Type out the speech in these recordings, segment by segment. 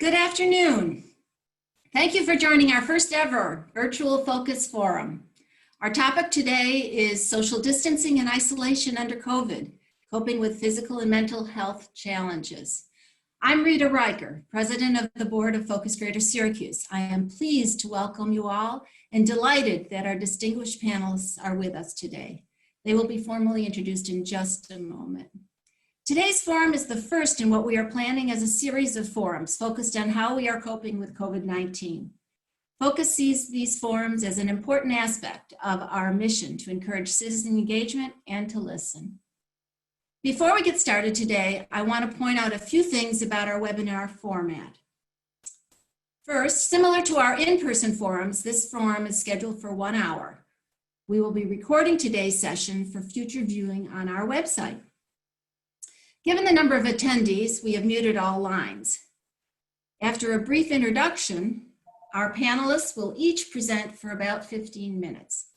Good afternoon. Thank you for joining our first ever virtual focus forum. Our topic today is social distancing and isolation under COVID, coping with physical and mental health challenges. I'm Rita Riker, President of the Board of Focus Greater Syracuse. I am pleased to welcome you all and delighted that our distinguished panelists are with us today. They will be formally introduced in just a moment. Today's forum is the first in what we are planning as a series of forums focused on how we are coping with COVID-19. Focus sees these forums as an important aspect of our mission to encourage citizen engagement and to listen. Before we get started today, I want to point out a few things about our webinar format. First, similar to our in-person forums, this forum is scheduled for 1 hour. We will be recording today's session for future viewing on our website. Given the number of attendees, we have muted all lines. After a brief introduction, our panelists will each present for about 15 minutes.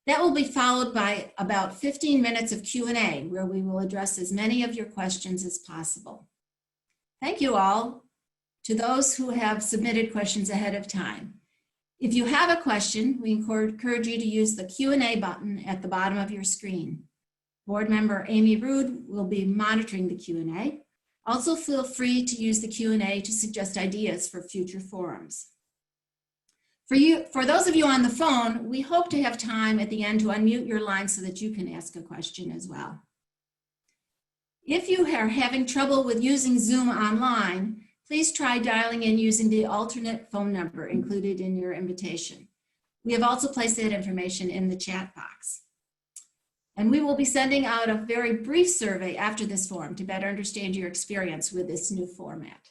That will be followed by about 15 minutes of Q&A, where we will address as many of your questions as possible. Thank you all to those who have submitted questions ahead of time. If you have a question, we encourage you to use the Q&A button at the bottom of your screen. Board member Amy Rood will be monitoring the Q&A. Also feel free to use the Q&A to suggest ideas for future forums. For those of you on the phone, we hope to have time at the end to unmute your line so that you can ask a question as well. If you are having trouble with using Zoom online, please try dialing in using the alternate phone number included in your invitation. We have also placed that information in the chat box. And we will be sending out a very brief survey after this forum to better understand your experience with this new format.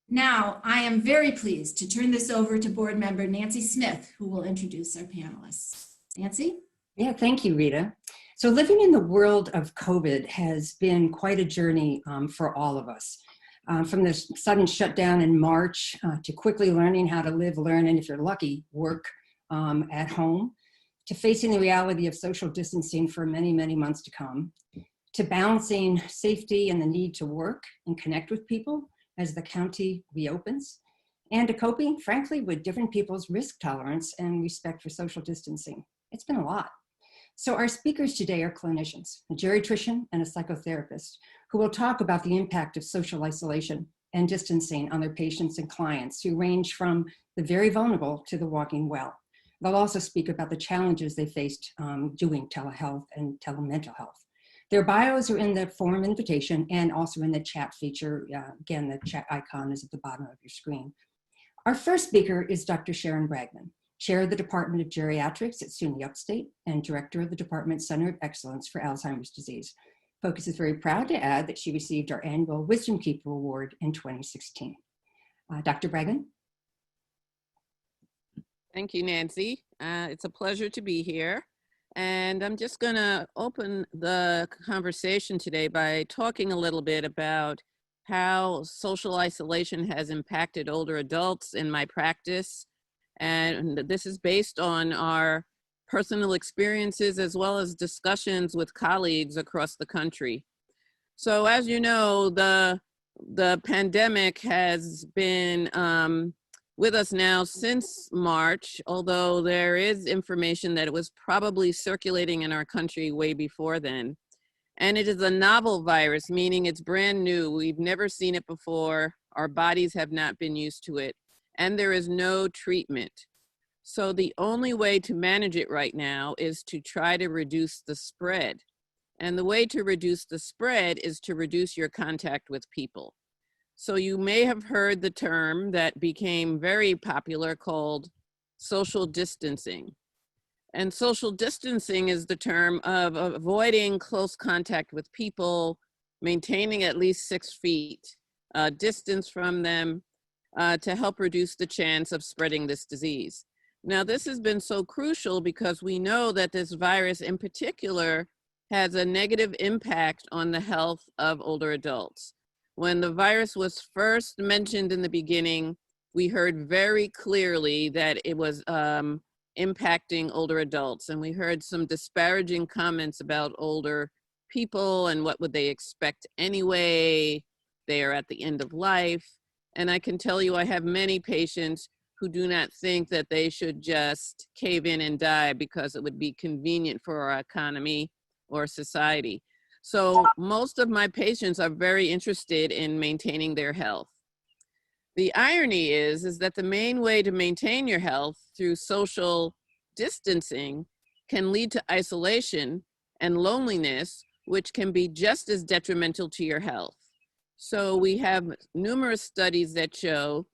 Now, I am very pleased to turn this over to board member Nancy Smith, who will introduce our panelists. Nancy? Yeah, thank you, Rita. So living in the world of COVID has been quite a journey for all of us. From the sudden shutdown in March to quickly learning how to live, learn, and if you're lucky, work at home, to facing the reality of social distancing for many, many months to come, to balancing safety and the need to work and connect with people as the county reopens, and to coping, frankly, with different people's risk tolerance and respect for social distancing. It's been a lot. So our speakers today are clinicians, a geriatrician and a psychotherapist, who will talk about the impact of social isolation and distancing on their patients and clients who range from the very vulnerable to the walking well. They'll also speak about the challenges they faced doing telehealth and telemental health. Their bios are in the forum invitation and also in the chat feature. Again, the chat icon is at the bottom of your screen. Our first speaker is Dr. Sharon Brangman, Chair of the Department of Geriatrics at SUNY Upstate and Director of the Department's Center of Excellence for Alzheimer's Disease. Focus is very proud to add that she received our annual Wisdom Keeper Award in 2016. Dr. Brangman? Thank you, Nancy. It's a pleasure to be here. And I'm just going to open the conversation today by talking a little bit about how social isolation has impacted older adults in my practice. And this is based on our personal experiences as well as discussions with colleagues across the country. So as you know, the pandemic has been with us now since March, although there is information that it was probably circulating in our country way before then. And it is a novel virus, meaning it's brand new. We've never seen it before. Our bodies have not been used to it. And there is no treatment. So the only way to manage it right now is to try to reduce the spread. And the way to reduce the spread is to reduce your contact with people. So you may have heard the term that became very popular called social distancing. And social distancing is the term of avoiding close contact with people, maintaining at least 6 feet distance from them to help reduce the chance of spreading this disease. Now, this has been so crucial because we know that this virus in particular has a negative impact on the health of older adults. When the virus was first mentioned in the beginning, we heard very clearly that it was impacting older adults. And we heard some disparaging comments about older people and what would they expect anyway. They are at the end of life. And I can tell you I have many patients who do not think that they should just cave in and die because it would be convenient for our economy or society. So most of my patients are very interested in maintaining their health. The irony is that the main way to maintain your health through social distancing can lead to isolation and loneliness, which can be just as detrimental to your health. So we have numerous studies that show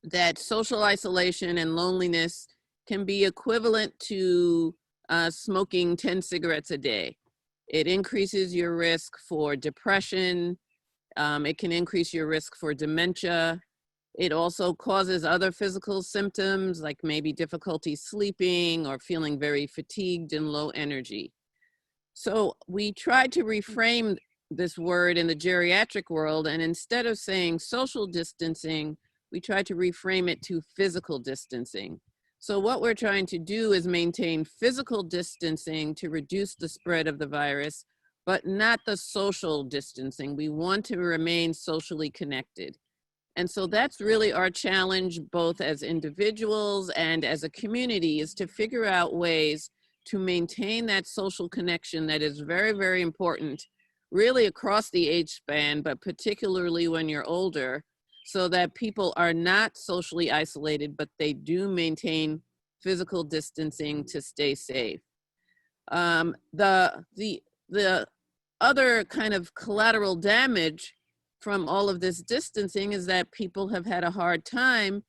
that social isolation and loneliness can be equivalent to smoking 10 cigarettes a day. It increases your risk for depression. It can increase your risk for dementia. It also causes other physical symptoms like maybe difficulty sleeping or feeling very fatigued and low energy. So we tried to reframe this word in the geriatric world, and instead of saying social distancing, we tried to reframe it to physical distancing. So what we're trying to do is maintain physical distancing to reduce the spread of the virus, but not the social distancing. We want to remain socially connected. And so that's really our challenge, both as individuals and as a community, is to figure out ways to maintain that social connection that is very, very important, really across the age span, but particularly when you're older, so that people are not socially isolated, but they do maintain physical distancing to stay safe. The other kind of collateral damage from all of this distancing is that people have had a hard time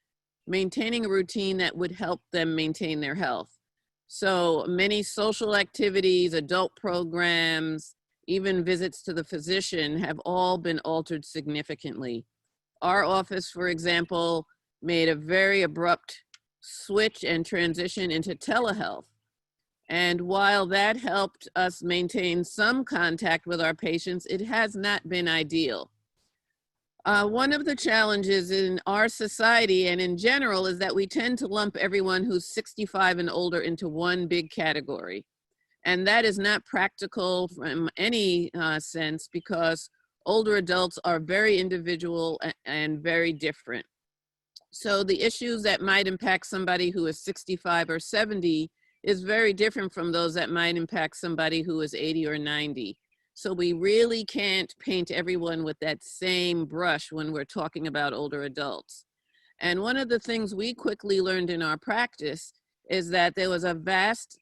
maintaining a routine that would help them maintain their health. So many social activities, adult programs, even visits to the physician have all been altered significantly. Our office, for example, made a very abrupt switch and transition into telehealth. And while that helped us maintain some contact with our patients, it has not been ideal. One of the challenges in our society and in general is that we tend to lump everyone who's 65 and older into one big category. And that is not practical from any sense, because older adults are very individual and very different. So the issues that might impact somebody who is 65 or 70 is very different from those that might impact somebody who is 80 or 90. So we really can't paint everyone with that same brush when we're talking about older adults. And one of the things we quickly learned in our practice is that there was a vast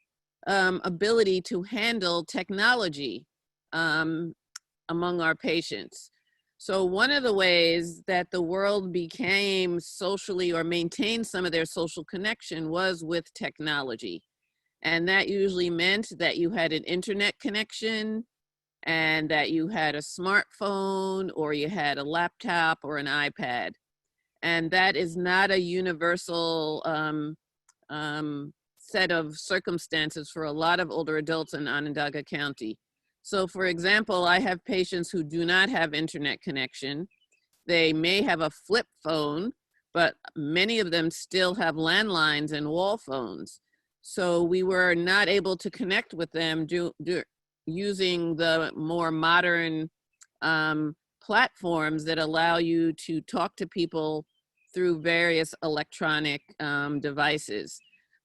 ability to handle technology among our patients. So one of the ways that the world became socially or maintained some of their social connection was with technology. And that usually meant that you had an internet connection and that you had a smartphone or you had a laptop or an iPad. And that is not a universal set of circumstances for a lot of older adults in Onondaga County. So for example, I have patients who do not have internet connection. They may have a flip phone, but many of them still have landlines and wall phones. So we were not able to connect with them using the more modern platforms that allow you to talk to people through various electronic devices.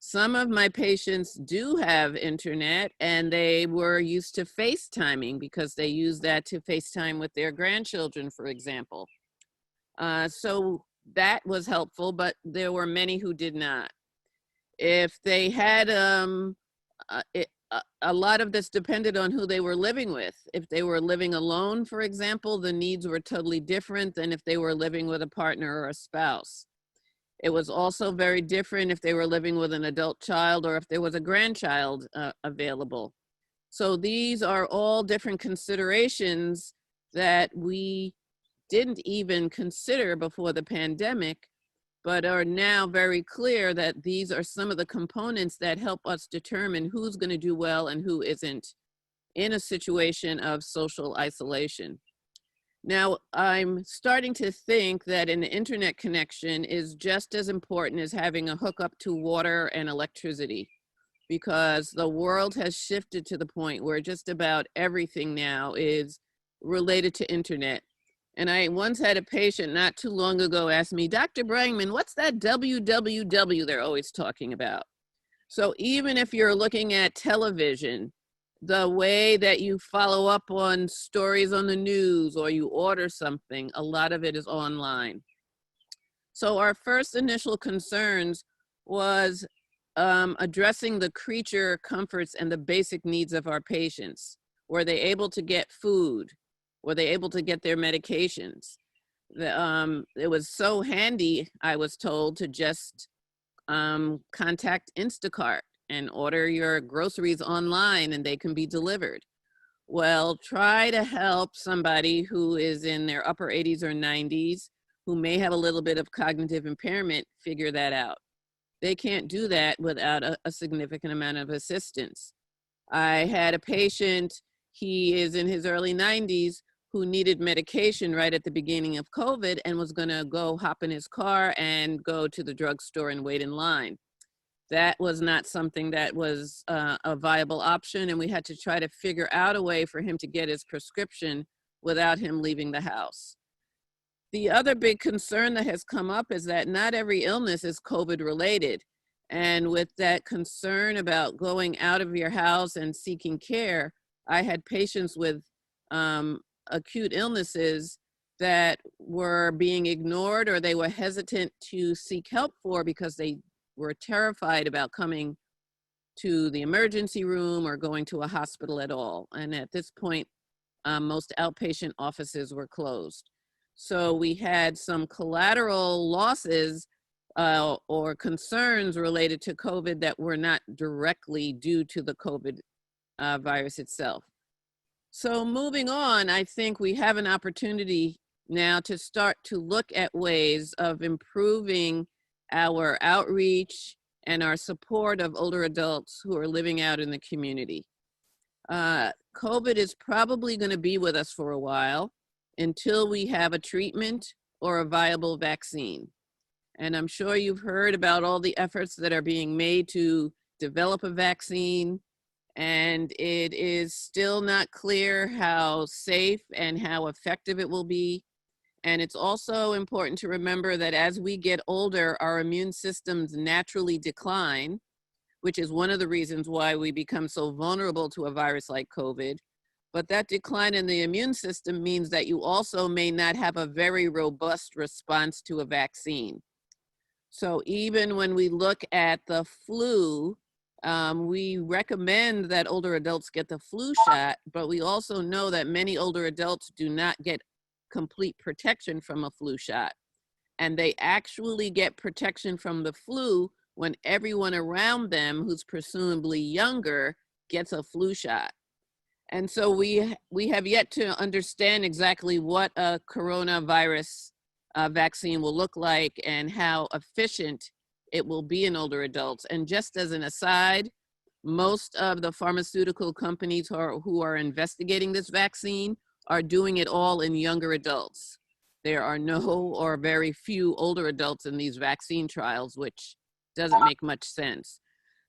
Some of my patients do have internet, and they were used to FaceTiming because they use that to FaceTime with their grandchildren, for example. So that was helpful, but there were many who did not. If they had, a lot of this depended on who they were living with. If they were living alone, for example, the needs were totally different than if they were living with a partner or a spouse. It was also very different if they were living with an adult child or if there was a grandchild available. So these are all different considerations that we didn't even consider before the pandemic, but are now very clear that these are some of the components that help us determine who's going to do well and who isn't in a situation of social isolation. Now, I'm starting to think that an internet connection is just as important as having a hookup to water and electricity, because the world has shifted to the point where just about everything now is related to internet. And I once had a patient not too long ago ask me, Dr. Brangman, what's that WWW they're always talking about? So even if you're looking at television, the way that you follow up on stories on the news or you order something, a lot of it is online. So our first initial concerns was addressing the creature comforts and the basic needs of our patients. Were they able to get food? Were they able to get their medications? It was so handy, I was told, to just contact Instacart and order your groceries online and they can be delivered. Well, try to help somebody who is in their upper 80s or 90s who may have a little bit of cognitive impairment figure that out. They can't do that without a significant amount of assistance. I had a patient, he is in his early 90s, who needed medication right at the beginning of COVID and was gonna go hop in his car and go to the drugstore and wait in line. That was not something that was a viable option, and we had to try to figure out a way for him to get his prescription without him leaving the house. The other big concern that has come up is that not every illness is COVID related. And with that concern about going out of your house and seeking care, I had patients with acute illnesses that were being ignored or they were hesitant to seek help for because they were terrified about coming to the emergency room or going to a hospital at all. And at this point, most outpatient offices were closed. So we had some collateral losses or concerns related to COVID that were not directly due to the COVID virus itself. So moving on, I think we have an opportunity now to start to look at ways of improving our outreach and our support of older adults who are living out in the community. COVID is probably going to be with us for a while until we have a treatment or a viable vaccine. And I'm sure you've heard about all the efforts that are being made to develop a vaccine, and it is still not clear how safe and how effective it will be. And it's also important to remember that as we get older, our immune systems naturally decline, which is one of the reasons why we become so vulnerable to a virus like COVID. But that decline in the immune system means that you also may not have a very robust response to a vaccine. So even when we look at the flu, we recommend that older adults get the flu shot, but we also know that many older adults do not get complete protection from a flu shot. And they actually get protection from the flu when everyone around them who's presumably younger gets a flu shot. And so we have yet to understand exactly what a coronavirus vaccine will look like and how efficient it will be in older adults. And just as an aside, most of the pharmaceutical companies who are investigating this vaccine are doing it all in younger adults. There are no or very few older adults in these vaccine trials, which doesn't make much sense.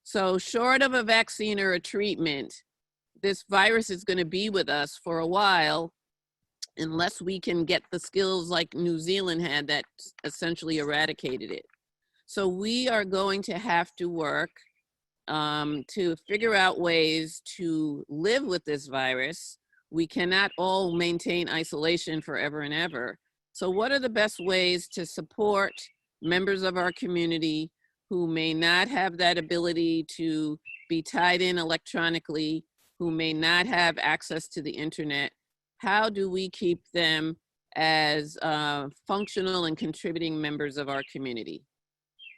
So short of a vaccine or a treatment, this virus is going to be with us for a while unless we can get the skills like New Zealand had that essentially eradicated it. So we are going to have to work to figure out ways to live with this virus. We cannot all maintain isolation forever and ever. So what are the best ways to support members of our community who may not have that ability to be tied in electronically, who may not have access to the internet? How do we keep them as functional and contributing members of our community?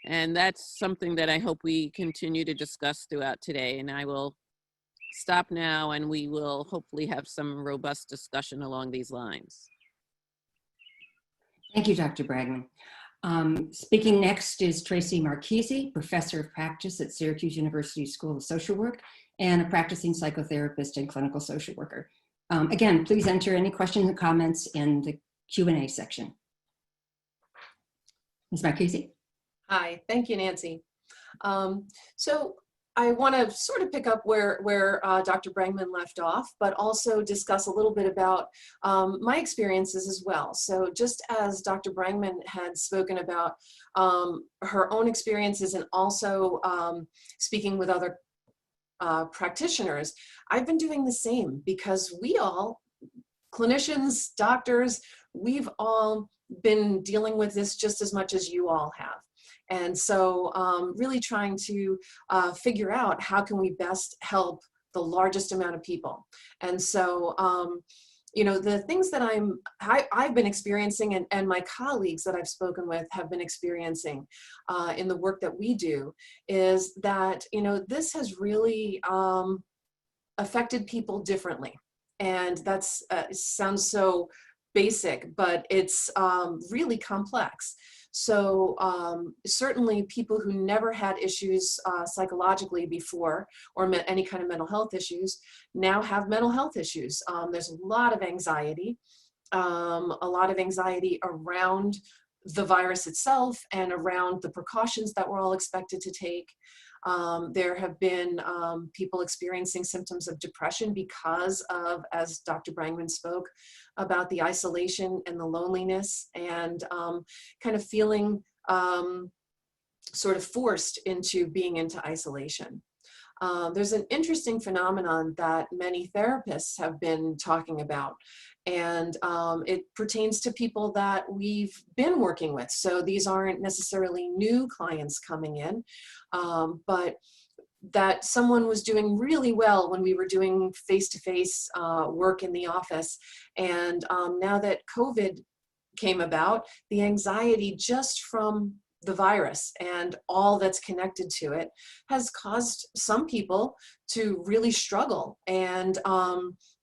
And that's something that I hope we continue to discuss throughout today. And I will stop now and we will hopefully have some robust discussion along these lines. Thank you, Dr. Brangman. Speaking next is Tracey Marchese, Professor of Practice at Syracuse University School of Social Work and a practicing psychotherapist and clinical social worker. Again, please enter any questions and comments in the Q&A section. Ms. Marchese? Hi, thank you, Nancy. So I want to sort of pick up where Dr. Brangman left off, but also discuss a little bit about my experiences as well. So just as Dr. Brangman had spoken about her own experiences and also speaking with other practitioners, I've been doing the same because we all, clinicians, doctors, we've all been dealing with this just as much as you all have. And so really trying to figure out how can we best help the largest amount of people. And so, you know, the things that I've been experiencing and my colleagues that I've spoken with have been experiencing in the work that we do is that, you know, this has really affected people differently. And that's sounds so basic, but it's really complex. So certainly people who never had issues psychologically before or any kind of mental health issues now have mental health issues. There's a lot of anxiety around the virus itself and around the precautions that we're all expected to take. There have been people experiencing symptoms of depression because of, as Dr. Brangman spoke, about the isolation and the loneliness and kind of feeling sort of forced into being into isolation. There's an interesting phenomenon that many therapists have been talking about, and it pertains to people that we've been working with. So these aren't necessarily new clients coming in, but that someone was doing really well when we were doing face-to-face work in the office. And now that COVID came about, the anxiety just from the virus and all that's connected to it has caused some people to really struggle. And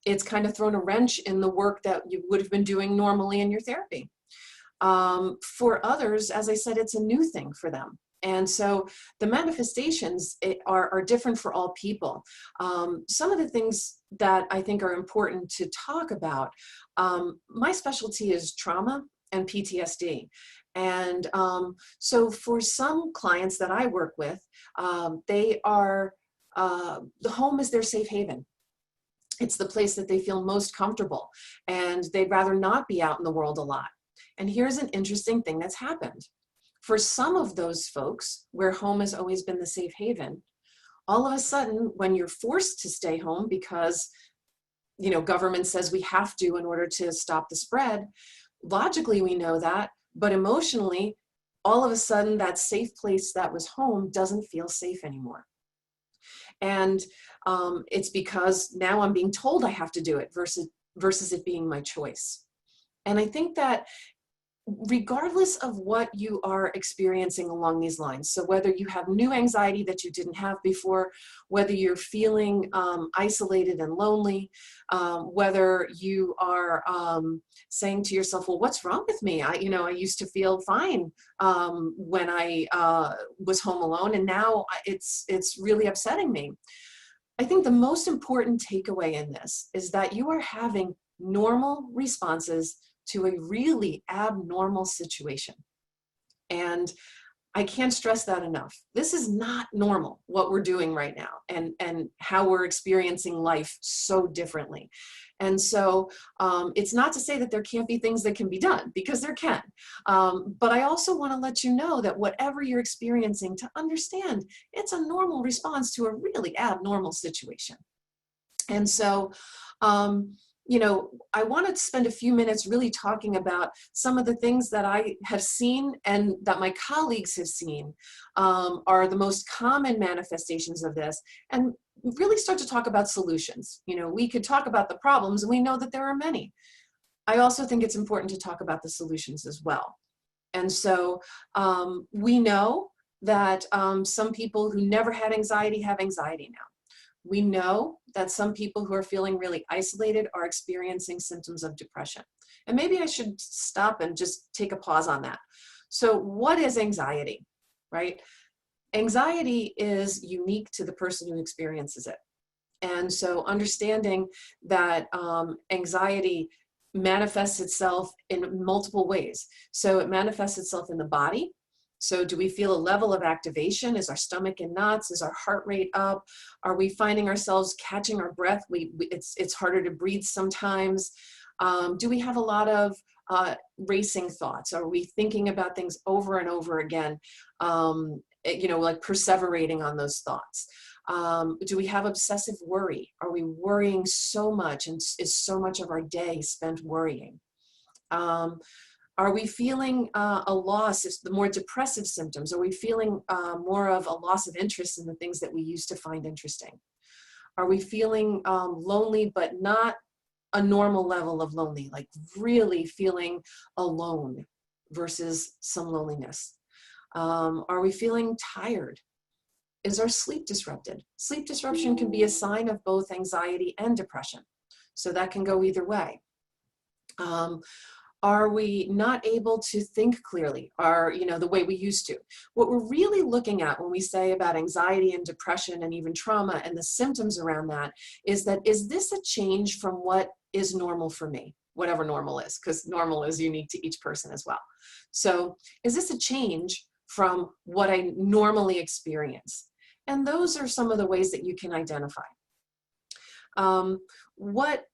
it's kind of thrown a wrench in the work that you would have been doing normally in your therapy. For others, as I said, it's a new thing for them. And so the manifestations are different for all people. Some of the things that I think are important to talk about, my specialty is trauma and PTSD. And so for some clients that I work with, they are, the home is their safe haven. It's the place that they feel most comfortable, and they'd rather not be out in the world a lot. And here's an interesting thing that's happened. For some of those folks where home has always been the safe haven, all of a sudden, when you're forced to stay home because, you know, government says we have to in order to stop the spread, logically we know that, but emotionally, all of a sudden that safe place that was home doesn't feel safe anymore. And it's because now I'm being told I have to do it versus it being my choice. And I think that regardless of what you are experiencing along these lines, so whether you have new anxiety that you didn't have before, whether you're feeling isolated and lonely, whether you are saying to yourself, well, what's wrong with me? I used to feel fine when I was home alone, and now it's really upsetting me. I think the most important takeaway in this is that you are having normal responses to a really abnormal situation. And I can't stress that enough. This is not normal, what we're doing right now, and how we're experiencing life so differently. And so it's not to say that there can't be things that can be done, because there can. But I also want to let you know that whatever you're experiencing, to understand it's a normal response to a really abnormal situation. And so, you know, I want to spend a few minutes really talking about some of the things that I have seen and that my colleagues have seen are the most common manifestations of this, and really start to talk about solutions. You know, we could talk about the problems, and we know that there are many. I also think it's important to talk about the solutions as well. And so we know that some people who never had anxiety have anxiety now. We know that some people who are feeling really isolated are experiencing symptoms of depression. And maybe I should stop and just take a pause on that. So what is anxiety, right? Anxiety is unique to the person who experiences it. And so understanding that anxiety manifests itself in multiple ways. So it manifests itself in the body. So do we feel a level of activation? Is our stomach in knots? Is our heart rate up? Are we finding ourselves catching our breath? It's harder to breathe sometimes. Do we have a lot of racing thoughts? Are we thinking about things over and over again? Like perseverating on those thoughts? Do we have obsessive worry? Are we worrying so much, and is so much of our day spent worrying? Are we feeling a loss, the more depressive symptoms? Are we feeling more of a loss of interest in the things that we used to find interesting? Are we feeling lonely, but not a normal level of lonely, like really feeling alone versus some loneliness? Are we feeling tired? Is our sleep disrupted? Sleep disruption can be a sign of both anxiety and depression. So that can go either way. Are we not able to think clearly, the way we used to? What we're really looking at when we say about anxiety and depression and even trauma and the symptoms around that, is this a change from what is normal for me? Whatever normal is, because normal is unique to each person as well. So is this a change from what I normally experience? And those are some of the ways that you can identify. What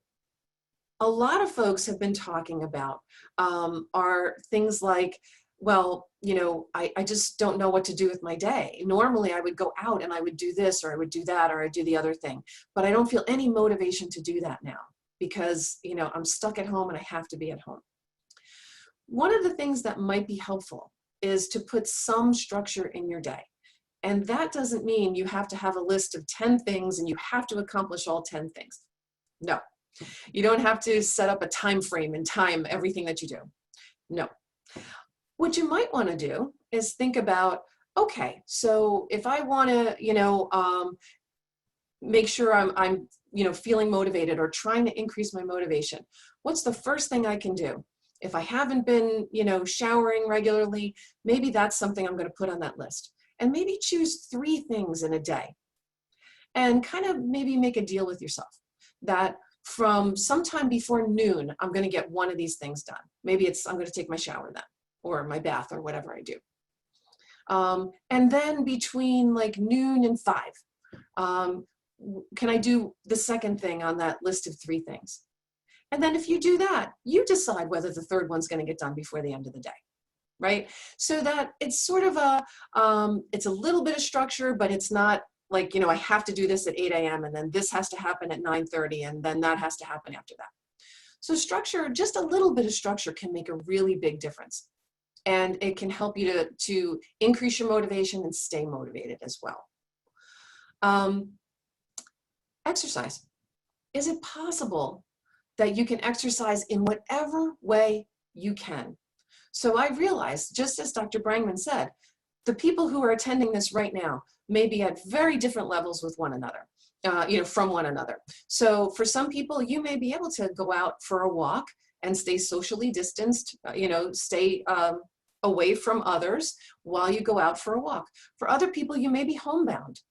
a lot of folks have been talking about are things like, well, I just don't know what to do with my day. Normally I would go out and I would do this, or I would do that, or I'd do the other thing, but I don't feel any motivation to do that now because, I'm stuck at home and I have to be at home. One of the things that might be helpful is to put some structure in your day. And that doesn't mean you have to have a list of 10 things and you have to accomplish all 10 things. No. You don't have to set up a time frame and time everything that you do. No. What you might want to do is think about, okay, so if I want to, make sure I'm feeling motivated or trying to increase my motivation, what's the first thing I can do? If I haven't been, showering regularly, maybe that's something I'm going to put on that list. And maybe choose 3 things in a day. And kind of maybe make a deal with yourself that from sometime before noon, I'm going to get one of these things done. Maybe I'm going to take my shower then, or my bath, or whatever I do. And then between like noon and 5, can I do the second thing on that list of 3 things? And then if you do that, you decide whether the third one's going to get done before the end of the day, right? So that it's sort of it's a little bit of structure, but it's not like, I have to do this at 8 a.m. and then this has to happen at 9:30 and then that has to happen after that. So structure, just a little bit of structure can make a really big difference. And it can help you to increase your motivation and stay motivated as well. Exercise. Is it possible that you can exercise in whatever way you can? So I realized, just as Dr. Brangman said, the people who are attending this right now may be at very different levels with one another, from one another. So for some people, you may be able to go out for a walk and stay socially distanced, stay away from others while you go out for a walk. For other people, you may be homebound,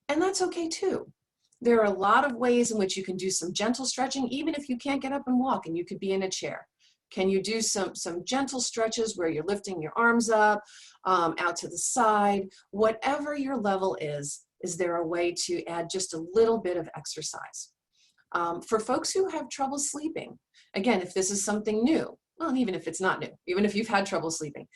and that's okay too. There are a lot of ways in which you can do some gentle stretching, even if you can't get up and walk and you could be in a chair. Can you do some gentle stretches where you're lifting your arms up, out to the side? Whatever your level is there a way to add just a little bit of exercise? For folks who have trouble sleeping, again, if this is something new, well, even if it's not new, even if you've had trouble sleeping,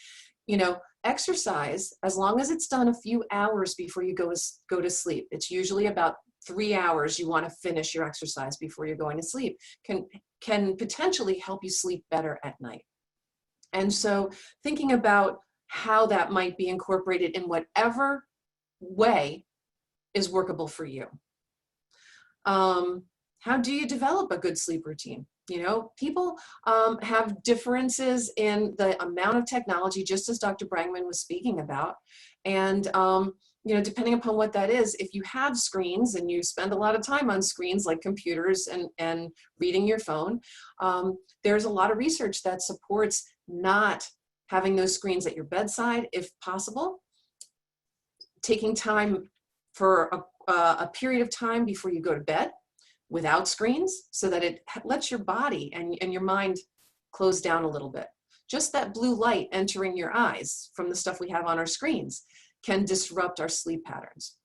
exercise, as long as it's done a few hours before you go to sleep, it's usually about 3 hours you want to finish your exercise before you're going to sleep, can potentially help you sleep better at night. And so thinking about how that might be incorporated in whatever way is workable for you. How do you develop a good sleep routine? People have differences in the amount of technology, just as Dr. Brangman was speaking about. And depending upon what that is, if you have screens and you spend a lot of time on screens like computers and reading your phone, there's a lot of research that supports not having those screens at your bedside if possible, taking time for a period of time before you go to bed without screens so that it lets your body and your mind close down a little bit. just that blue light entering your eyes from the stuff we have on our screens can disrupt our sleep patterns.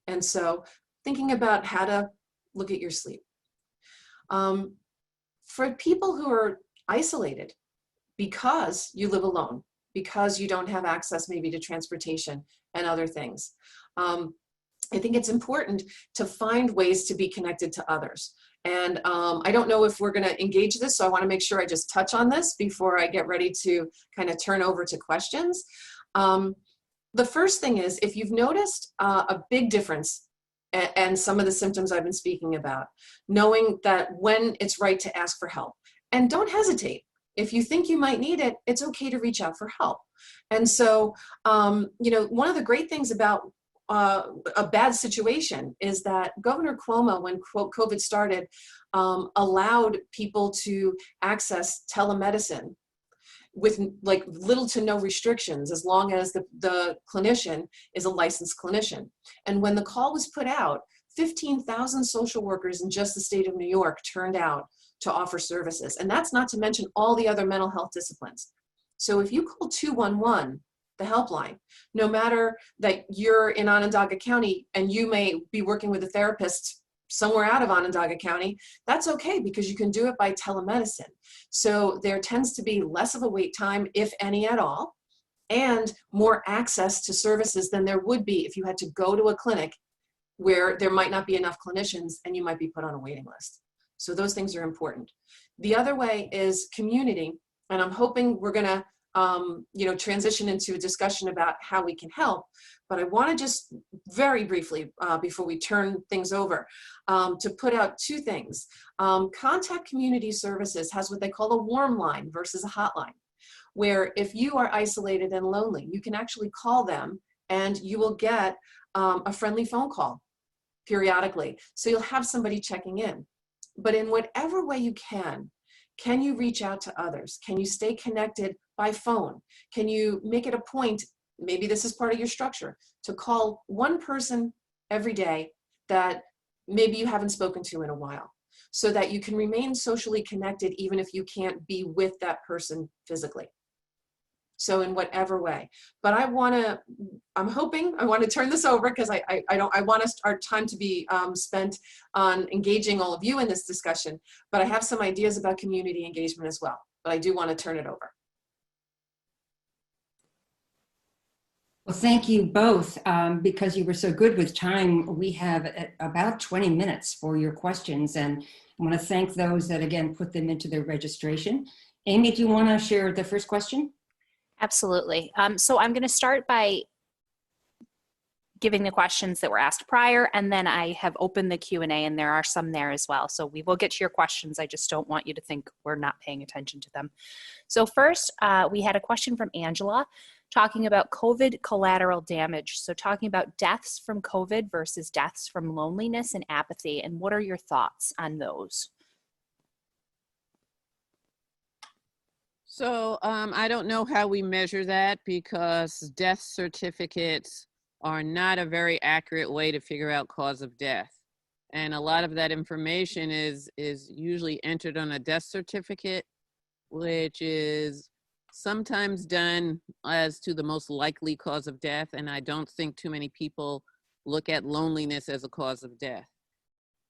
And so thinking about how to look at your sleep. For people who are isolated because you live alone, because you don't have access maybe to transportation and other things, I think it's important to find ways to be connected to others. And I don't know if we're going to engage this, so I want to make sure I just touch on this before I get ready to kind of turn over to questions. The first thing is, if you've noticed a big difference and some of the symptoms I've been speaking about, knowing that when it's right to ask for help, and don't hesitate. If you think you might need it, it's okay to reach out for help. And so, one of the great things about a bad situation is that Governor Cuomo, when COVID started, allowed people to access telemedicine with like little to no restrictions, as long as the clinician is a licensed clinician. And when the call was put out, 15,000 social workers in just the state of New York turned out to offer services. And that's not to mention all the other mental health disciplines. So if you call 211, the helpline, no matter that you're in Onondaga County and you may be working with a therapist somewhere out of Onondaga County, that's okay, because you can do it by telemedicine. So there tends to be less of a wait time, if any at all, and more access to services than there would be if you had to go to a clinic where there might not be enough clinicians and you might be put on a waiting list. So those things are important. The other way is community, and I'm hoping we're going to transition into a discussion about how we can help. But I want to just very briefly, before we turn things over, to put out two things. Contact Community Services has what they call a warm line versus a hotline, where if you are isolated and lonely, you can actually call them and you will get a friendly phone call periodically. So you'll have somebody checking in. But in whatever way you can you reach out to others? Can you stay connected by phone? Can you make it a point, maybe this is part of your structure, to call one person every day that maybe you haven't spoken to in a while, so that you can remain socially connected even if you can't be with that person physically? So in whatever way. But I want to turn this over, because I want our time to be spent on engaging all of you in this discussion, but I have some ideas about community engagement as well, but I do want to turn it over. Well, thank you both, because you were so good with time. We have about 20 minutes for your questions, and I want to thank those that, again, put them into their registration. Amy, do you want to share the first question? Absolutely. So I'm going to start by giving the questions that were asked prior, and then I have opened the Q&A, and there are some there as well. So we will get to your questions. I just don't want you to think we're not paying attention to them. So first, we had a question from Angela talking about COVID collateral damage. So talking about deaths from COVID versus deaths from loneliness and apathy, and what are your thoughts on those? So I don't know how we measure that, because death certificates are not a very accurate way to figure out cause of death. And a lot of that information is usually entered on a death certificate, which is sometimes done as to the most likely cause of death. And I don't think too many people look at loneliness as a cause of death.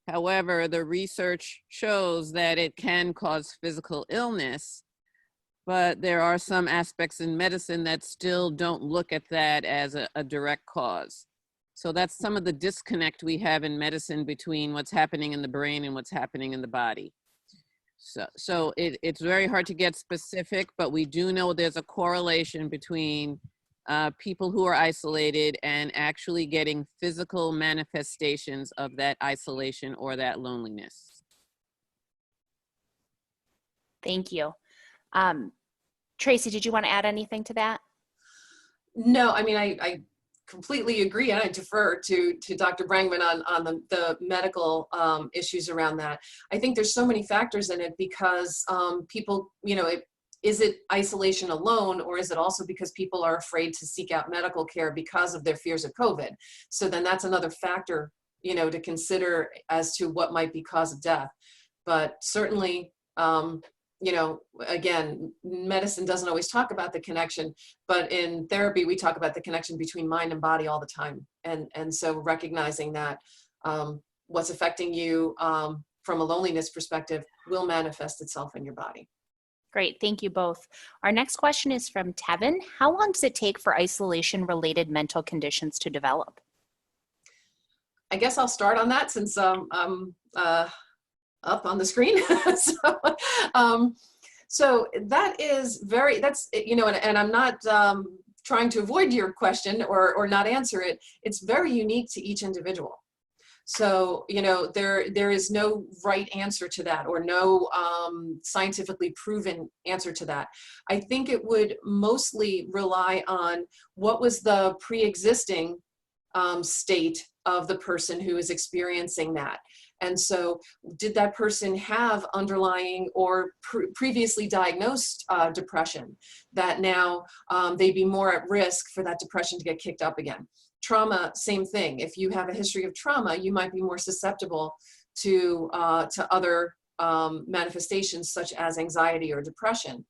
However, the research shows that it can cause physical illness, but there are some aspects in medicine that still don't look at that as a direct cause. So that's some of the disconnect we have in medicine between what's happening in the brain and what's happening in the body. So it's very hard to get specific, but we do know there's a correlation between people who are isolated and actually getting physical manifestations of that isolation or that loneliness. Thank you. Tracey, did you want to add anything to that? No, I mean, I completely agree, and I defer to Dr. Brangman on the medical issues around that. I think there's so many factors in it, because people, is it isolation alone, or is it also because people are afraid to seek out medical care because of their fears of COVID? So then that's another factor, to consider as to what might be cause of death. But certainly, you know, again, medicine doesn't always talk about the connection, but in therapy, we talk about the connection between mind and body all the time. And so recognizing that what's affecting you from a loneliness perspective will manifest itself in your body. Great, thank you both. Our next question is from Tevin. How long does it take for isolation-related mental conditions to develop? I guess I'll start on that since I'm up on the screen. So that is that's, you know, and I'm not trying to avoid your question or not answer it. It's very unique to each individual. So, you know, there is no right answer to that, or no scientifically proven answer to that. I think it would mostly rely on what was the pre-existing state of the person who is experiencing that. And so did that person have underlying or previously diagnosed depression that now they'd be more at risk for that depression to get kicked up again? Trauma, same thing. If you have a history of trauma, you might be more susceptible to other manifestations such as anxiety or depression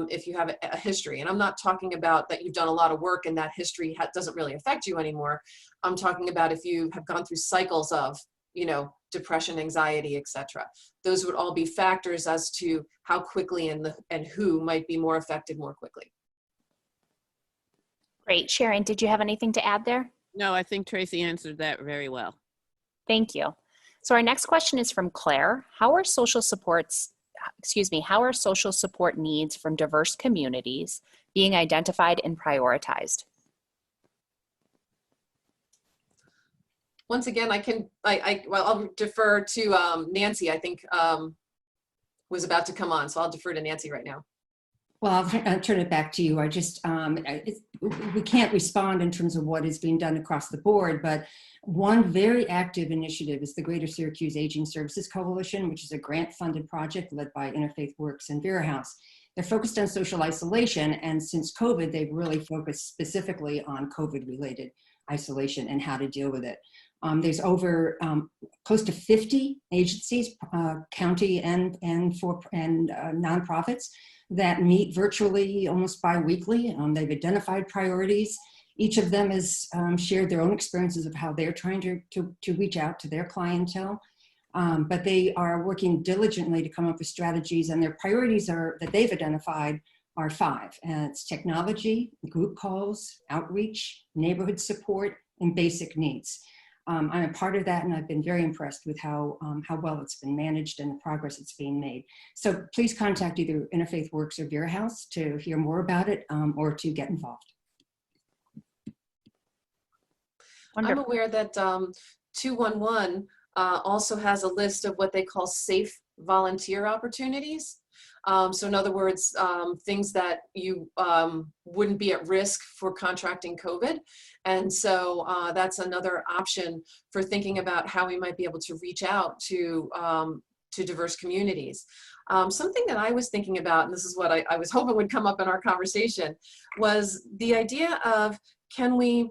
if you have a history. And I'm not talking about that you've done a lot of work and that history doesn't really affect you anymore. I'm talking about if you have gone through cycles of, you know, depression, anxiety, etc. Those would all be factors as to how quickly and who might be more affected more quickly. Great. Sharon, did you have anything to add there? No, I think Tracey answered that very well. Thank you. So our next question is from Claire. How are social support needs from diverse communities being identified and prioritized? Once again, I'll defer to Nancy. I think was about to come on, so I'll defer to Nancy right now. Well, I'll turn it back to you. We can't respond in terms of what is being done across the board, but one very active initiative is the Greater Syracuse Aging Services Coalition, which is a grant-funded project led by Interfaith Works and Vera House. They're focused on social isolation, and since COVID, they've really focused specifically on COVID-related isolation and how to deal with it. There's over close to 50 agencies, county and nonprofits, that meet virtually almost bi-weekly. They've identified priorities. Each of them has shared their own experiences of how they're trying to reach out to their clientele. But they are working diligently to come up with strategies, and their priorities that they've identified are 5. And it's technology, group calls, outreach, neighborhood support, and basic needs. I'm a part of that, and I've been very impressed with how well it's been managed and the progress it's being made. So please contact either Interfaith Works or Vera House to hear more about it or to get involved. Wonderful. I'm aware that 211 also has a list of what they call safe volunteer opportunities. So in other words, things that you wouldn't be at risk for contracting COVID. And so that's another option for thinking about how we might be able to reach out to diverse communities. Something that I was thinking about, and this is what I was hoping would come up in our conversation, was the idea of, can we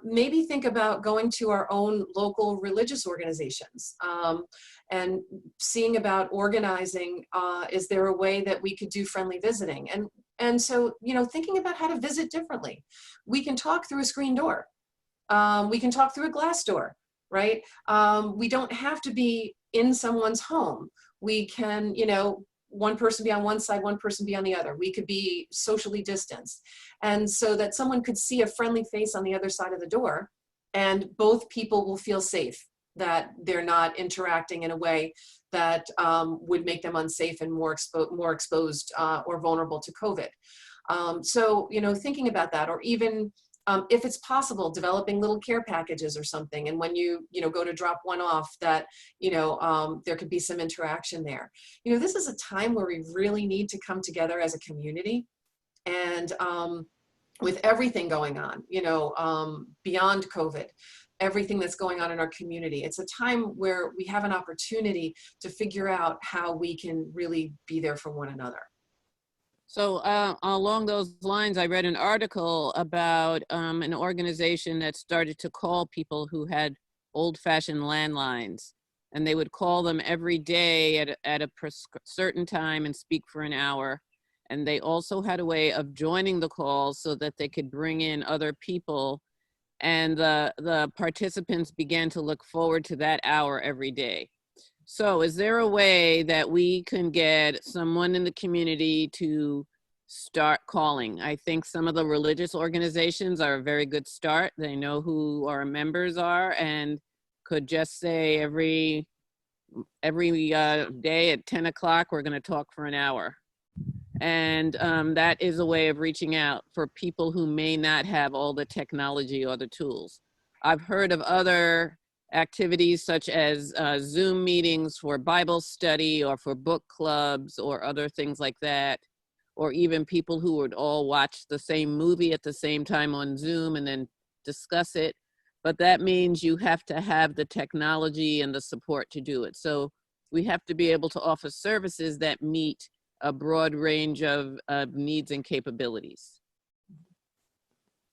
maybe think about going to our own local religious organizations and seeing about organizing, is there a way that we could do friendly visiting? And so, you know, thinking about how to visit differently. We can talk through a screen door. We can talk through a glass door, right? We don't have to be in someone's home. We can, you know, one person be on one side, one person be on the other. We could be socially distanced. And so that someone could see a friendly face on the other side of the door, and both people will feel safe, that they're not interacting in a way that would make them unsafe and more exposed or vulnerable to COVID. So, you know, thinking about that, or even if it's possible, developing little care packages or something. And when you go to drop one off, that, there could be some interaction there. You know, this is a time where we really need to come together as a community. And with everything going on, beyond COVID, everything that's going on in our community, it's a time where we have an opportunity to figure out how we can really be there for one another. So along those lines, I read an article about an organization that started to call people who had old-fashioned landlines and they would call them every day at a certain time and speak for an hour. And they also had a way of joining the calls so that they could bring in other people. And the participants began to look forward to that hour every day. So is there a way that we can get someone in the community to start calling? I think some of the religious organizations are a very good start. They know who our members are and could just say every day at 10 o'clock, we're going to talk for an hour. And that is a way of reaching out for people who may not have all the technology or the tools. I've heard of other activities such as Zoom meetings for Bible study or for book clubs or other things like that, or even people who would all watch the same movie at the same time on Zoom and then discuss it. But that means you have to have the technology and the support to do it. So we have to be able to offer services that meet a broad range of needs and capabilities.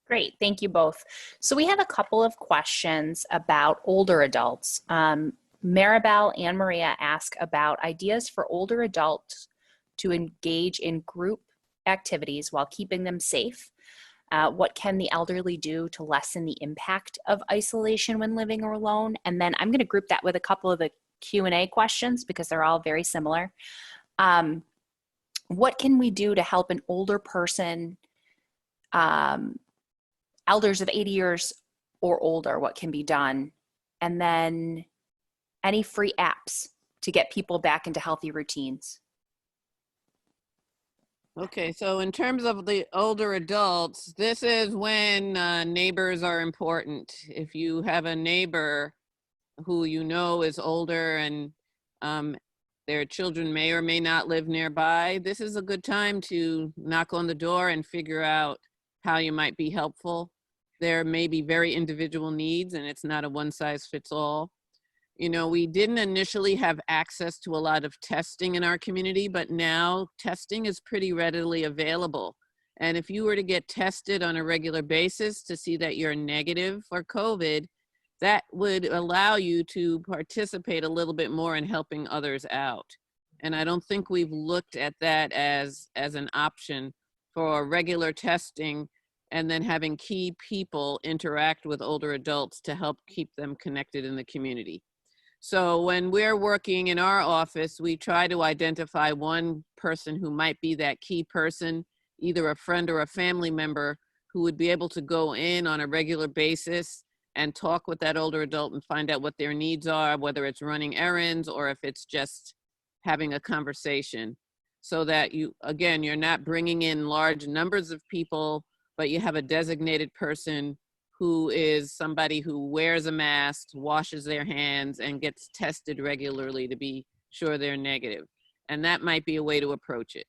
Great, thank you both. So we have a couple of questions about older adults. Maribel and Maria ask about ideas for older adults to engage in group activities while keeping them safe. What can the elderly do to lessen the impact of isolation when living alone? And then I'm going to group that with a couple of the Q&A questions because they're all very similar. What can we do to help an older person, elders of 80 years or older, what can be done? And then any free apps to get people back into healthy routines? Okay, so in terms of the older adults, this is when neighbors are important. If you have a neighbor who you know is older and their children may or may not live nearby, this is a good time to knock on the door and figure out how you might be helpful. There may be very individual needs and it's not a one size fits all. You know, we didn't initially have access to a lot of testing in our community, but now testing is pretty readily available. And if you were to get tested on a regular basis to see that you're negative for COVID, that would allow you to participate a little bit more in helping others out. And I don't think we've looked at that as an option for regular testing and then having key people interact with older adults to help keep them connected in the community. So when we're working in our office, we try to identify one person who might be that key person, either a friend or a family member who would be able to go in on a regular basis and talk with that older adult and find out what their needs are, whether it's running errands or if it's just having a conversation, so that you, again, you're not bringing in large numbers of people, but you have a designated person who is somebody who wears a mask, washes their hands, and gets tested regularly to be sure they're negative. And that might be a way to approach it.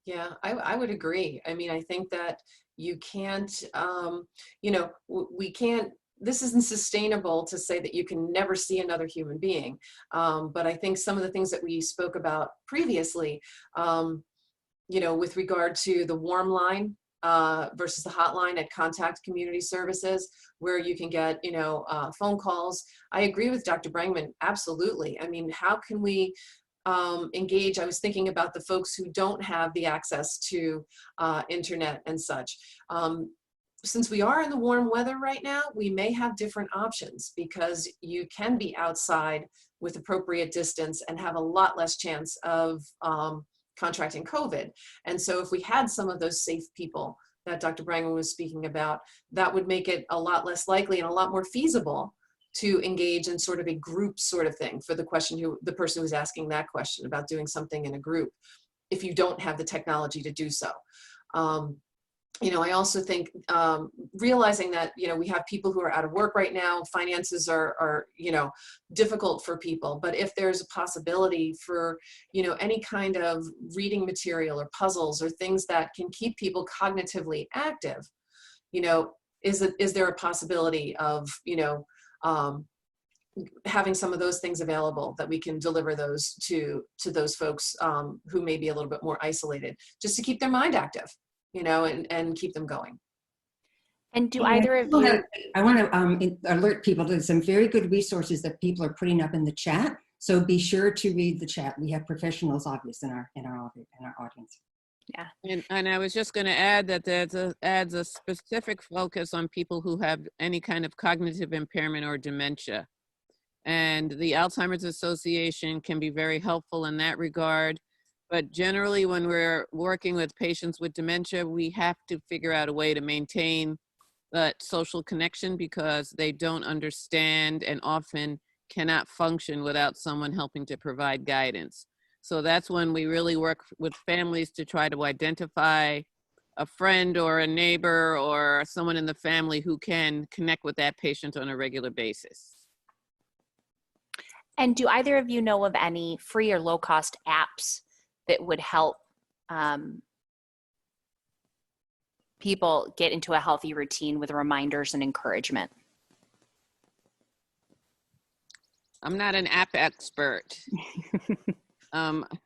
Yeah, I would agree. I mean, I think that you can't, you know, we can't, this isn't sustainable to say that you can never see another human being. But I think some of the things that we spoke about previously, you know, with regard to the warm line versus the hotline at Contact Community Services, where you can get, you know, phone calls. I agree with Dr. Brangman, absolutely. I mean, how can we engage? I was thinking about the folks who don't have the access to internet and such. Since we are in the warm weather right now, we may have different options because you can be outside with appropriate distance and have a lot less chance of contracting COVID. And so if we had some of those safe people that Dr. Brangman was speaking about, that would make it a lot less likely and a lot more feasible to engage in sort of a group sort of thing for the person who's asking that question about doing something in a group, if you don't have the technology to do so. You know, I also think realizing that, you know, we have people who are out of work right now, finances are, you know, difficult for people, but if there's a possibility for, you know, any kind of reading material or puzzles or things that can keep people cognitively active, you know, is there a possibility of, you know, having some of those things available that we can deliver those to those folks who may be a little bit more isolated, just to keep their mind active, you know, and keep them going. And do Yeah, either of people you, have- I want to alert people that there's some very good resources that people are putting up in the chat. So be sure to read the chat. We have professionals, obviously, in our audience. And I was just going to add that adds a specific focus on people who have any kind of cognitive impairment or dementia. And the Alzheimer's Association can be very helpful in that regard. But generally, when we're working with patients with dementia, we have to figure out a way to maintain that social connection because they don't understand and often cannot function without someone helping to provide guidance. So that's when we really work with families to try to identify a friend or a neighbor or someone in the family who can connect with that patient on a regular basis. and do either of you know of any free or low cost apps that would help people get into a healthy routine with reminders and encouragement? I'm not an app expert.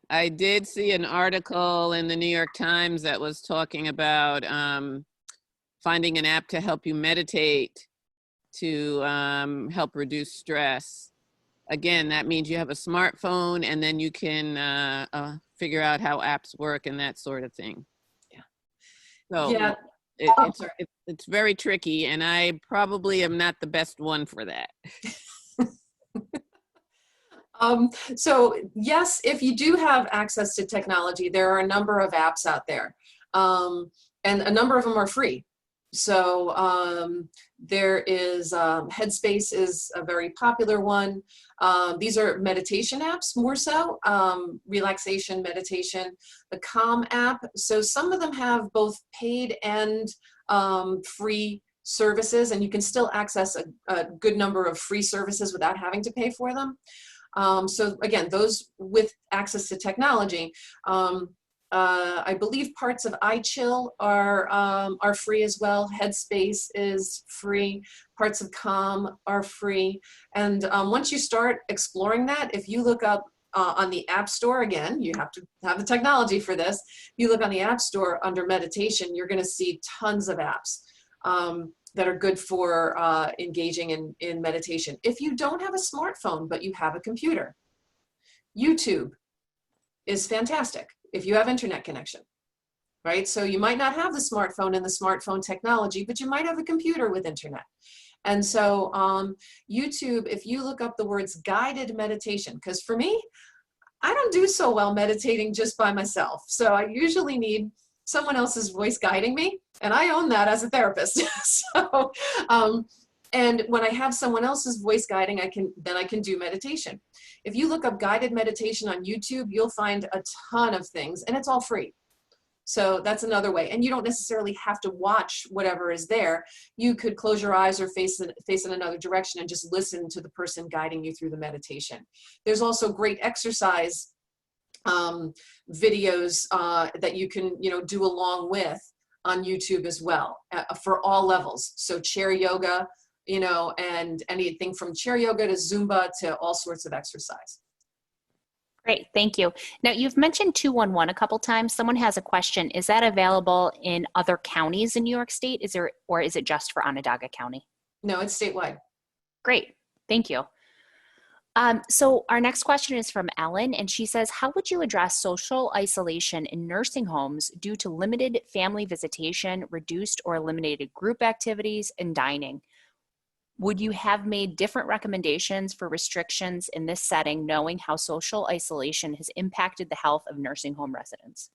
I did see an article in the New York Times that was talking about finding an app to help you meditate to help reduce stress. Again, that means you have a smartphone and then you can figure out how apps work and that sort of thing. Yeah. So Yeah. it's very tricky and I probably am not the best one for that. So yes, if you do have access to technology, there are a number of apps out there, and a number of them are free. So there is Headspace is a very popular one. These are meditation apps more so, relaxation, meditation. The Calm app. So some of them have both paid and free services, and you can still access a good number of free services without having to pay for them. So again, those with access to technology, I believe parts of iChill are free as well. Headspace is free. Parts of Calm are free. And once you start exploring that, if you look up on the App Store, again, you have to have the technology for this. If you look on the App Store under meditation, you're going to see tons of apps that are good for engaging in meditation. If you don't have a smartphone, but you have a computer, YouTube is fantastic if you have internet connection, right? So you might not have the smartphone and the smartphone technology, but you might have a computer with internet. And so YouTube, if you look up the words guided meditation, because for me, I don't do so well meditating just by myself. So I usually need someone else's voice guiding me, and I own that as a therapist. So, and when I have someone else's voice guiding, I can do meditation. If you look up guided meditation on YouTube, you'll find a ton of things, and it's all free. So that's another way. And you don't necessarily have to watch whatever is there. You could close your eyes or face in another direction and just listen to the person guiding you through the meditation. There's also great exercise videos that you can do along with on YouTube as well for all levels. So chair yoga, and anything from chair yoga to Zumba to all sorts of exercise. Great, thank you. Now you've mentioned 211 a couple times. Someone has a question. Is that available in other counties in New York State? Or is it just for Onondaga County? No, it's statewide. Great, thank you. So our next question is from Ellen, and she says, how would you address social isolation in nursing homes due to limited family visitation, reduced or eliminated group activities, and dining? Would you have made different recommendations for restrictions in this setting, knowing how social isolation has impacted the health of nursing home residents?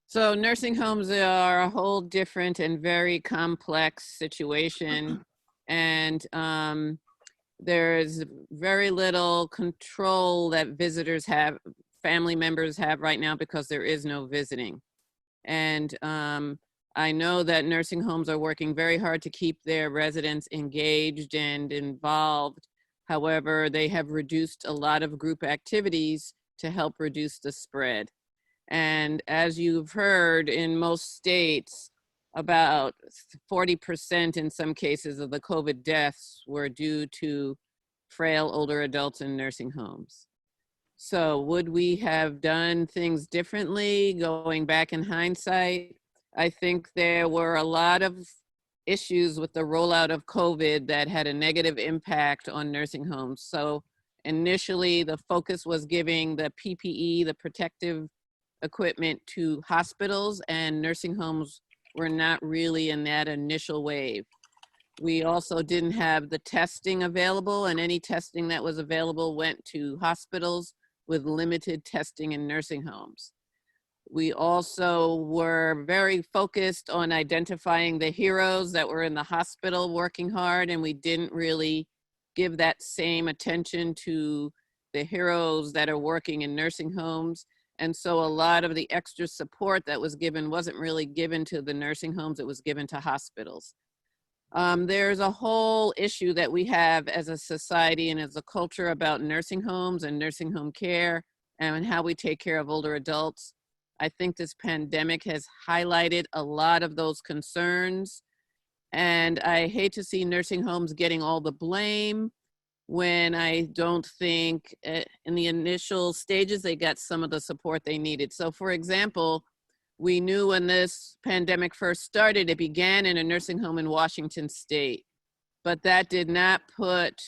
So nursing homes are a whole different and very complex situation. And there's very little control that visitors have, family members have right now because there is no visiting. And I know that nursing homes are working very hard to keep their residents engaged and involved. However, they have reduced a lot of group activities to help reduce the spread. And as you've heard, in most states, about 40% in some cases of the COVID deaths were due to frail older adults in nursing homes. So would we have done things differently going back in hindsight? I think there were a lot of issues with the rollout of COVID that had a negative impact on nursing homes. So initially, the focus was giving the PPE, the protective equipment, to hospitals, and nursing homes were not really in that initial wave. We also didn't have the testing available, and any testing that was available went to hospitals with limited testing in nursing homes. We also were very focused on identifying the heroes that were in the hospital working hard, and we didn't really give that same attention to the heroes that are working in nursing homes. And so a lot of the extra support that was given wasn't really given to the nursing homes, it was given to hospitals. There's a whole issue that we have as a society and as a culture about nursing homes and nursing home care and how we take care of older adults. I think this pandemic has highlighted a lot of those concerns. And I hate to see nursing homes getting all the blame when I don't think in the initial stages they got some of the support they needed. So for example, we knew when this pandemic first started, it began in a nursing home in Washington State, but that did not put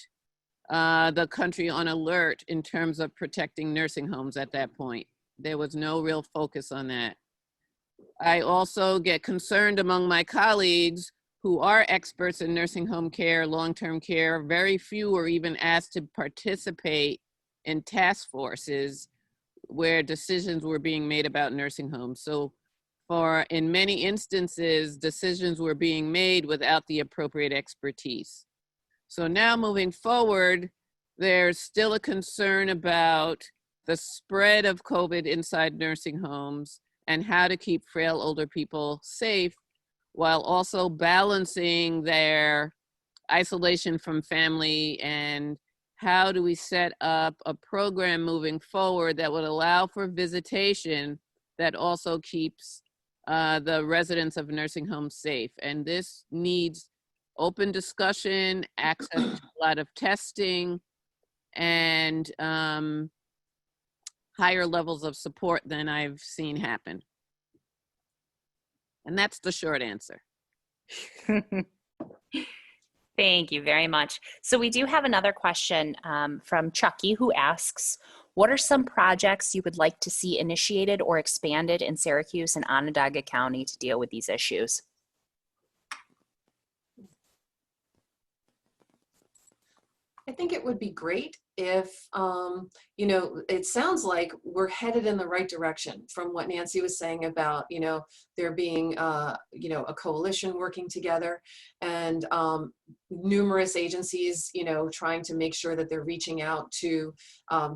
the country on alert in terms of protecting nursing homes at that point. There was no real focus on that. I also get concerned among my colleagues who are experts in nursing home care, long-term care. Very few were even asked to participate in task forces where decisions were being made about nursing homes. So in many instances, decisions were being made without the appropriate expertise. So now moving forward, there's still a concern about the spread of COVID inside nursing homes and how to keep frail older people safe while also balancing their isolation from family, and how do we set up a program moving forward that would allow for visitation that also keeps the residents of nursing homes safe. And this needs open discussion, access to a lot of testing, and higher levels of support than I've seen happen. And that's the short answer. Thank you very much. So we do have another question from Chucky, who asks, what are some projects you would like to see initiated or expanded in Syracuse and Onondaga County to deal with these issues? I think it would be great if, it sounds like we're headed in the right direction from what Nancy was saying about, there being, a coalition working together and numerous agencies, trying to make sure that they're reaching out to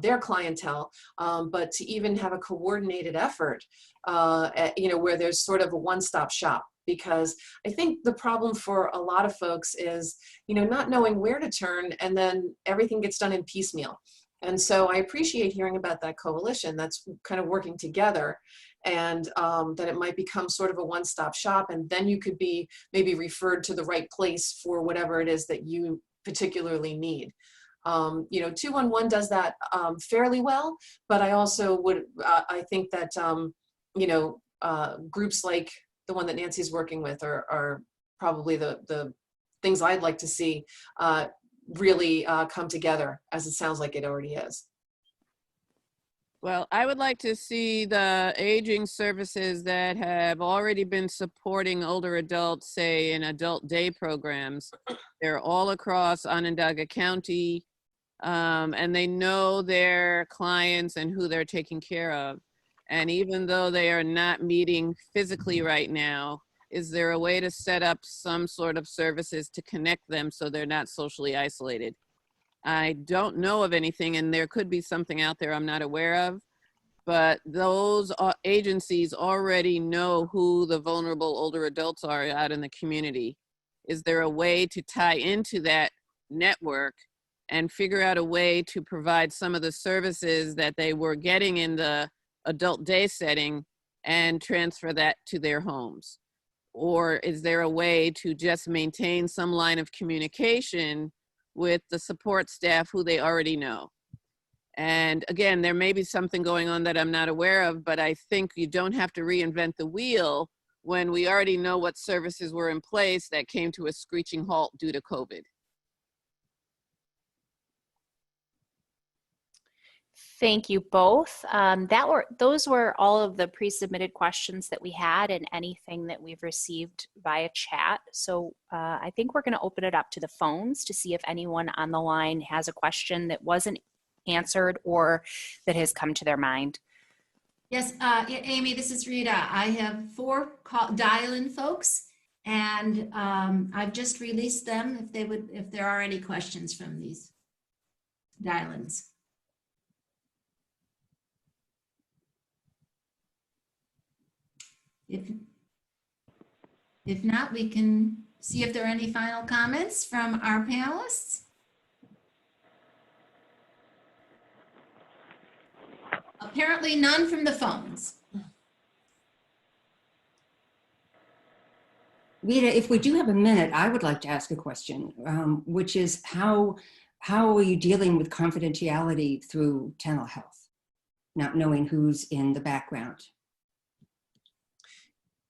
their clientele, but to even have a coordinated effort, where there's sort of a one-stop shop. Because I think the problem for a lot of folks is, not knowing where to turn, and then everything gets done in piecemeal. And so I appreciate hearing about that coalition that's kind of working together, and that it might become sort of a one-stop shop, and then you could be maybe referred to the right place for whatever it is that you particularly need. 211 does that fairly well, but I also would, I think that, groups like the one that Nancy's working with are probably the things I'd like to see really come together, as it sounds like it already is. Well, I would like to see the aging services that have already been supporting older adults, say in adult day programs. They're all across Onondaga County, and they know their clients and who they're taking care of. And even though they are not meeting physically right now, is there a way to set up some sort of services to connect them so they're not socially isolated? I don't know of anything, and there could be something out there I'm not aware of, but those agencies already know who the vulnerable older adults are out in the community. Is there a way to tie into that network and figure out a way to provide some of the services that they were getting in the adult day setting and transfer that to their homes? Or is there a way to just maintain some line of communication with the support staff who they already know? And again, there may be something going on that I'm not aware of, but I think you don't have to reinvent the wheel when we already know what services were in place that came to a screeching halt due to COVID? Thank you both. Those were all of the pre-submitted questions that we had and anything that we've received via chat. So I think we're going to open it up to the phones to see if anyone on the line has a question that wasn't answered or that has come to their mind. Yes, Amy, this is Rita. I have 4 dial-in folks, and I've just released them if there are any questions from these dial-ins. If not, we can see if there are any final comments from our panelists. Apparently none from the phones. Rita, if we do have a minute, I would like to ask a question, which is how are you dealing with confidentiality through telehealth, not knowing who's in the background?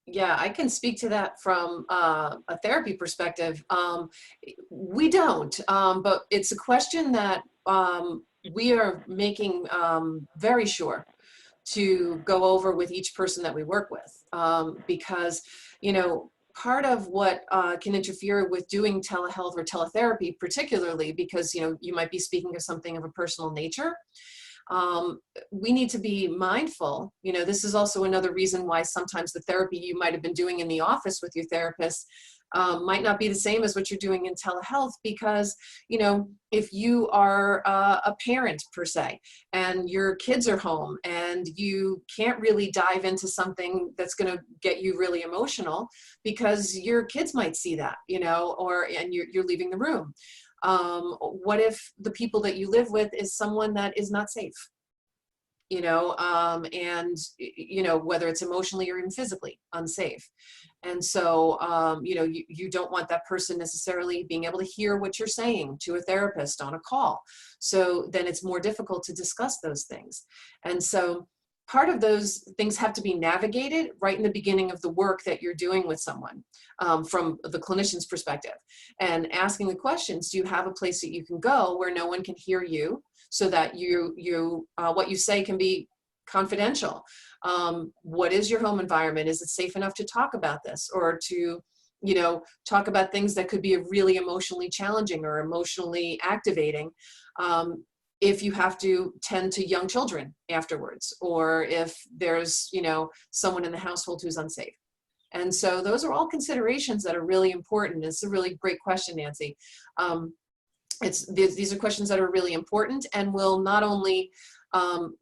Yeah, I can speak to that from a therapy perspective. We don't, but it's a question that we are making very sure to go over with each person that we work with, because, you know, part of what can interfere with doing telehealth or teletherapy, particularly because, you know, you might be speaking of something of a personal nature. We need to be mindful. You know, this is also another reason why sometimes the therapy you might have been doing in the office with your therapist might not be the same as what you're doing in telehealth, because, you know, if you are a parent per se, and your kids are home and you can't really dive into something that's going to get you really emotional because your kids might see that, you know, and you're leaving the room. What if the people that you live with is someone that is not safe, you know, and, you know, whether it's emotionally or even physically unsafe. And so, you know, you don't want that person necessarily being able to hear what you're saying to a therapist on a call. So then it's more difficult to discuss those things. And so part of those things have to be navigated right in the beginning of the work that you're doing with someone, from the clinician's perspective, and asking the questions. Do you have a place that you can go where no one can hear you, so that what you say can be confidential? What is your home environment? Is it safe enough to talk about this, or to, you know, talk about things that could be really emotionally challenging or emotionally activating? If you have to tend to young children afterwards, or if there's, you know, someone in the household who's unsafe. And so those are all considerations that are really important. It's a really great question, Nancy. These are questions that are really important and will not only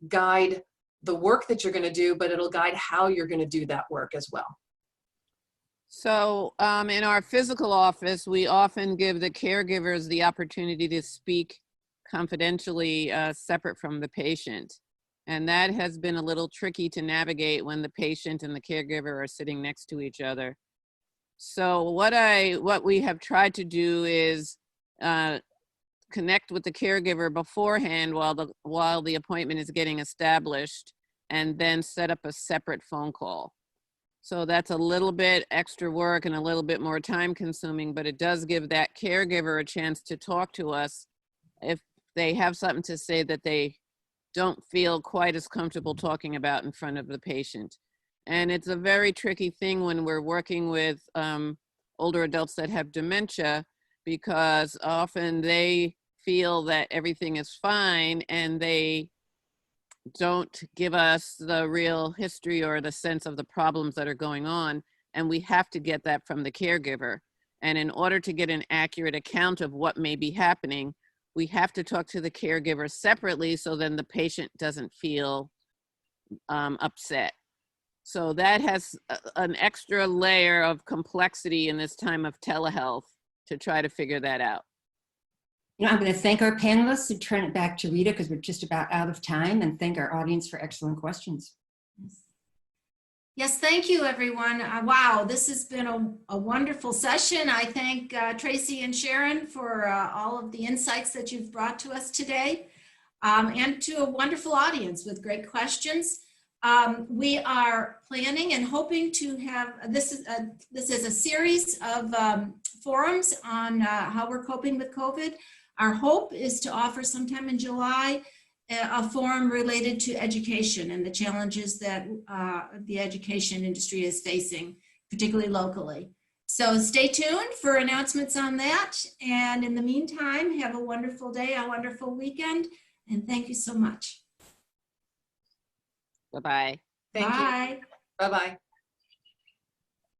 guide the work that you're going to do, but it'll guide how you're going to do that work as well. So in our physical office, we often give the caregivers the opportunity to speak confidentially separate from the patient. And that has been a little tricky to navigate when the patient and the caregiver are sitting next to each other. So what we have tried to do is connect with the caregiver beforehand while the appointment is getting established, and then set up a separate phone call. So that's a little bit extra work and a little bit more time consuming, but it does give that caregiver a chance to talk to us if they have something to say that they don't feel quite as comfortable talking about in front of the patient. And it's a very tricky thing when we're working with older adults that have dementia, because often they feel that everything is fine and they don't give us the real history or the sense of the problems that are going on. And we have to get that from the caregiver. And in order to get an accurate account of what may be happening, we have to talk to the caregiver separately, so then the patient doesn't feel upset. So that has an extra layer of complexity in this time of telehealth to try to figure that out. You know, I'm going to thank our panelists and turn it back to Rita, because we're just about out of time, and thank our audience for excellent questions. Yes, thank you, everyone. Wow, this has been a wonderful session. I thank Tracey and Sharon for all of the insights that you've brought to us today, and to a wonderful audience with great questions. We are planning and hoping to have, this is a series of forums on how we're coping with COVID. Our hope is to offer sometime in July a forum related to education and the challenges that the education industry is facing, particularly locally. So stay tuned for announcements on that. And in the meantime, have a wonderful day, a wonderful weekend, and thank you so much. Bye-bye. Thank you. Bye. Bye-bye.